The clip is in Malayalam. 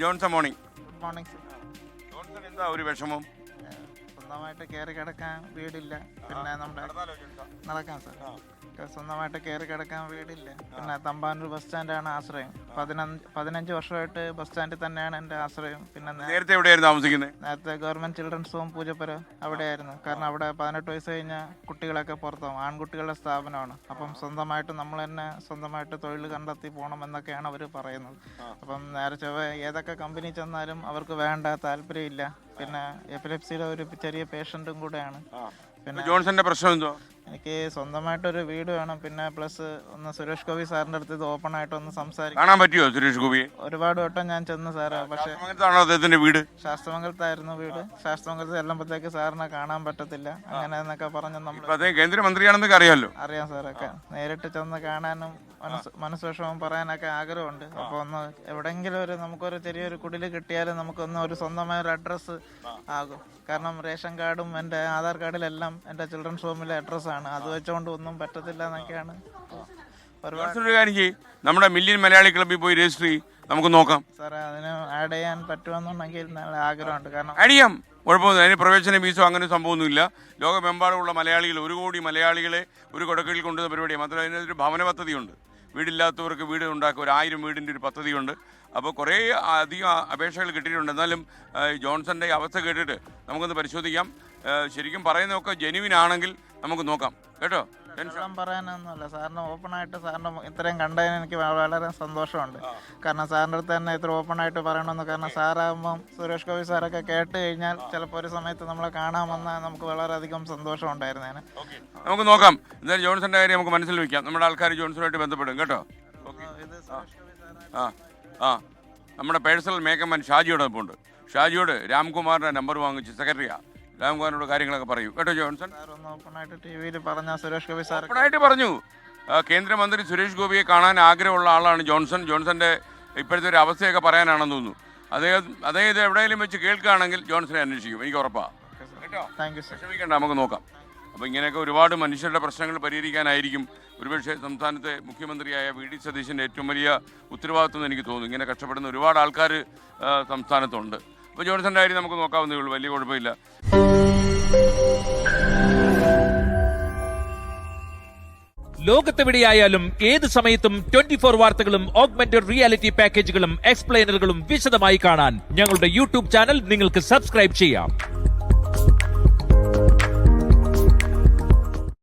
Johnson morning. Good morning sir. Johnson എന്താ ഒരു വിഷമം? സ്വന്തമായിട്ട് കയറി കിടക്കാൻ വീടില്ല. പിന്നെ നമ്മുടെ നടക്കാം സാർ. സ്വന്തമായിട്ട് കയറി കിടക്കാൻ വീടില്ല. പിന്നെ തമ്പാനൂർ ബസ് സ്റ്റാൻഡാണ് ആശ്രയം. 15 വർഷമായിട്ട് ബസ് സ്റ്റാൻഡിൽ തന്നെയാണ് എൻ്റെ ആശ്രയം. പിന്നെ നേരത്തെ എവിടെയായിരുന്നു താമസിക്കുന്നത്? നേരത്തെ ഗവൺമെൻറ് ചിൽഡ്രൻസ് ഹോം പൂജപ്പുര അവിടെയായിരുന്നു. കാരണം അവിടെ 18 വയസ്സ് കഴിഞ്ഞ കുട്ടികളൊക്കെ പുറത്താവും. ആൺകുട്ടികളുടെ സ്ഥാപനമാണ്. അപ്പം സ്വന്തമായിട്ട് നമ്മൾ തന്നെ സ്വന്തമായിട്ട് തൊഴിൽ കണ്ടെത്തി പോകണം എന്നൊക്കെയാണ് അവർ പറയുന്നത്. അപ്പം നേരെ ചൊവ്വ ഏതൊക്കെ കമ്പനി ചെന്നാലും അവർക്ക് വേണ്ട, താല്പര്യമില്ല. പിന്നെ എപ്പിലെപ്സിയുടെ ഒരു ചെറിയ പേഷ്യൻറ്റും കൂടെയാണ്. പിന്നെ ജോൺസന്റെ പ്രശ്നം എന്തോ? എനിക്ക് സ്വന്തമായിട്ടൊരു വീട് വേണം. പിന്നെ പ്ലസ് ഒന്ന് സുരേഷ് ഗോപി സാറിൻ്റെ അടുത്ത് ഇത് ഓപ്പൺ ആയിട്ട് ഒന്ന് സംസാരിക്കാം. കാണാൻ പറ്റുമോ സുരേഷ് ഗോപിയെ? ഒരുപാട് വട്ടം ഞാൻ ചെന്ന് സാറ്. പക്ഷേ അദ്ദേഹത്തിന്റെ വീട് ശാസ്ത്രമംഗലത്തായിരുന്നു വീട്. ശാസ്ത്രമംഗലത്ത് ചെല്ലുമ്പോഴത്തേക്ക് സാറിനെ കാണാൻ പറ്റത്തില്ല. അങ്ങനെ എന്നൊക്കെ പറഞ്ഞ് നമ്മൾ അദ്ദേഹം കേന്ദ്രമന്ത്രിയാണെന്നൊക്കെ അറിയാമല്ലോ. അറിയാം സാറൊക്കെ. നേരിട്ട് ചെന്ന് കാണാനും മനസ്സുവിഷമം പറയാനൊക്കെ ആഗ്രഹമുണ്ട്. അപ്പോൾ ഒന്ന് എവിടെയെങ്കിലും ഒരു നമുക്കൊരു ചെറിയൊരു കുടില് കിട്ടിയാലും നമുക്കൊന്ന് ഒരു സ്വന്തമായ ഒരു അഡ്രസ്സ് ആകും. കാരണം റേഷൻ കാർഡും എൻ്റെ ആധാർ കാർഡിലെല്ലാം എൻ്റെ ചിൽഡ്രൻസ് ഹോമിലെ അഡ്രസ്സാണ്. അത് വെച്ചുകൊണ്ട് ഒന്നും പറ്റത്തില്ല എന്നൊക്കെയാണ്. ഒരു കാര്യം ചെയ്യും, നമ്മുടെ മില്യൻ മലയാളി ക്ലബ്ബിൽ പോയി രജിസ്റ്റർ ചെയ്യും, നമുക്ക് നോക്കാം. സാറേ അതിന് ആഡ് ചെയ്യാൻ പറ്റുമെന്നുണ്ടെങ്കിൽ നല്ല ആഗ്രഹമുണ്ട്. കാരണം ആഡ് ചെയ്യാം, കുഴപ്പമൊന്നും. അതിന് പ്രവേശന ഫീസോ അങ്ങനെ സംഭവമൊന്നുമില്ല. ലോകമെമ്പാടുമുള്ള മലയാളികൾ 1 കോടി മലയാളികളെ ഒരു കൊടക്കയിൽ കൊണ്ടുവന്ന പരിപാടിയാണ്. മാത്രമല്ല അതിനൊരു ഭവന പദ്ധതിയുണ്ട്. വീടില്ലാത്തവർക്ക് വീട് ഉണ്ടാക്കുക, 1000 വീടിൻ്റെ ഒരു പദ്ധതിയുണ്ട്. അപ്പോൾ കുറേ അധികം അപേക്ഷകൾ കിട്ടിയിട്ടുണ്ട്. എന്നാലും ജോൺസന്റെ അവസ്ഥ കേട്ടിട്ട് നമുക്കൊന്ന് പരിശോധിക്കാം. ശരിക്കും പറയുന്നതൊക്കെ ജെനുവിൻ ആണെങ്കിൽ നമുക്ക് നോക്കാം കേട്ടോ. പറയാനൊന്നുമല്ല, സാറിന് ഓപ്പണായിട്ട് സാറിന് ഇത്രയും കണ്ടതിന് എനിക്ക് വളരെ സന്തോഷമുണ്ട്. കാരണം സാറിൻ്റെ അടുത്ത് തന്നെ ഇത്ര ഓപ്പണായിട്ട് പറയണമെന്ന്. കാരണം സാറാകുമ്പം സുരേഷ് ഗോപി സാറൊക്കെ കേട്ട് കഴിഞ്ഞാൽ ചിലപ്പോൾ ഒരു സമയത്ത് നമ്മളെ കാണാമെന്നാൽ നമുക്ക് വളരെയധികം സന്തോഷം ഉണ്ടായിരുന്നേനെ. നമുക്ക് നോക്കാം. എന്തായാലും ജോൺസന്റെ കാര്യം നമുക്ക് മനസ്സിൽ വയ്ക്കാം. നമ്മുടെ ആൾക്കാർ ജോൺസണുമായിട്ട് ബന്ധപ്പെടും കേട്ടോ. നമ്മുടെ പേഴ്സണൽ മേക്കമ്മൻ ഷാജിയോടൊപ്പം ഉണ്ട്. ഷാജിയോട് രാംകുമാറിന്റെ നമ്പർ വാങ്ങിച്ച് സെക്രട്ടറിയാ. രാംകുമാറിനോട് കാര്യങ്ങളൊക്കെ പറയൂ കേട്ടോ. ജോൺസൺ ഓപ്പണായിട്ട് പറഞ്ഞു. കേന്ദ്രമന്ത്രി സുരേഷ് ഗോപിയെ കാണാൻ ആഗ്രഹമുള്ള ആളാണ് ജോൺസൺ. ജോൺസന്റെ ഇപ്പോഴത്തെ ഒരു അവസ്ഥയൊക്കെ പറയാനാണെന്ന് തോന്നുന്നു. അദ്ദേഹം ഇത് എവിടെയെങ്കിലും വെച്ച് കേൾക്കുകയാണെങ്കിൽ ജോൺസനെ അന്വേഷിക്കും, എനിക്ക് ഉറപ്പാണ് കേട്ടോ. വിഷമിക്കണ്ട, നമുക്ക് നോക്കാം. അപ്പോൾ ഇങ്ങനെയൊക്കെ ഒരുപാട് മനുഷ്യരുടെ പ്രശ്നങ്ങൾ പരിഹരിക്കാനായിരിക്കും ഒരുപക്ഷെ സംസ്ഥാനത്തെ മുഖ്യമന്ത്രിയായ വി ഡി സതീശൻ്റെ ഏറ്റവും വലിയ ഉത്തരവാദിത്വം എന്ന് എനിക്ക് തോന്നുന്നു. ഇങ്ങനെ കഷ്ടപ്പെടുന്ന ഒരുപാട് ആൾക്കാർ സംസ്ഥാനത്തുണ്ട്. അപ്പോൾ ജോൺസന്റെ കാര്യം നമുക്ക് നോക്കാവുന്നേ ഉള്ളൂ, വലിയ കുഴപ്പമില്ല. ലോകത്തെവിടെയായാലും ഏത് സമയത്തും 24 വാർത്തകളും ഓഗ്മെന്റഡ് റിയാലിറ്റി പാക്കേജുകളും എക്സ്പ്ലെയിനറുകളും വിശദമായി കാണാൻ ഞങ്ങളുടെ യൂട്യൂബ് ചാനൽ നിങ്ങൾക്ക് സബ്സ്ക്രൈബ് ചെയ്യാം.